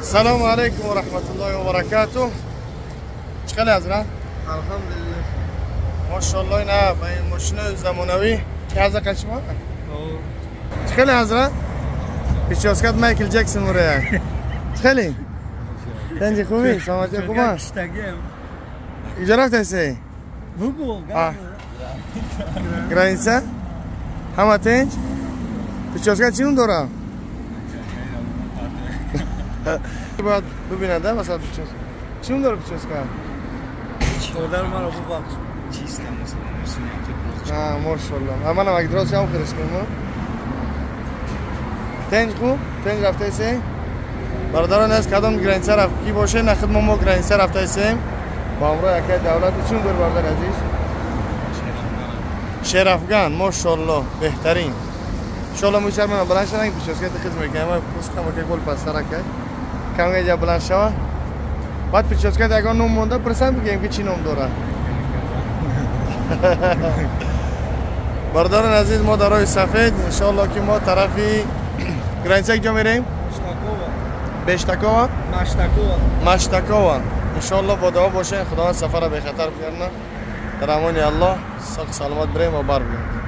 السلام عليكم ورحمة الله وبركاته. چقدر حضرت؟ الحمدلله. ماشاءالله اینا با این ماشین زمانوی که حضرت قشما؟ چقدر حضرت؟ پیشوسکت مایکل جکسون موره. چقدر؟ تنجی خوبی؟ سامجه خوبه؟ اینجا رفته سی؟ بگو گرانیسه؟ همه تنج؟ پیشوسکت چی نون داره؟ باید ببیننده مثلا پیشوسکت چی نون داره پیشوسکت؟ مادر من رو ببخش. چیستم مثلا ماشاءالله. من هم اگه درست هم خیرش کنم. تنج خوب؟ تنج رفته ایسی؟ برادران از کدام گرانیسه رفت کی باشه نخد ما گرانیسه رفته ایسیم با امرو یکی دولت چون دور برادر عزیز؟ شیر افغان. ماشاءالله بهترین. انشالله موسر من بلند شدن که پیشوسکت خدمت کنم پوسکم که گل پستر کرد کم اینجا بلند شود بعد پیشوسکت اگه نوم مونده پرسن بگیم که چی نوم داره. برادران عزیز ما در راه سفید انشالله که ما طرفی گرانیسه کجا میریم؟ بشتکوه مشتکوه. انشالله با دعا باشه خداوند سفر به خطر بیارنه در امان الله ساق سلامت بریم و بر بیاریم.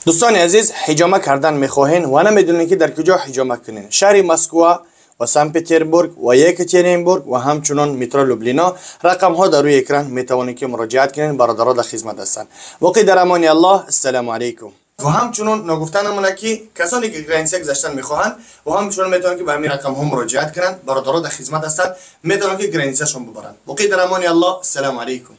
دوستان عزیز حجامه کردن میخواهین و نمیدونین که در کجا حجامه کنین. شهر مسکو و سن پترزبورگ و یکاترینبورگ و همچنان مترو لوبلینا رقم ها در روی اکران میتوانید که مراجعت کنین. برادران در خدمت هستند. واقعی در امان الله. السلام علیکم. و همچنان نگفتنمونه که کسانی که گرانیسه گذاشتن میخواهند و همچنان میتونن که به همین رقم ها مراجعت کنن. برادران در خدمت هستند میتونن که گرانیسه شون ببرن. واقعی در امان الله. السلام علیکم.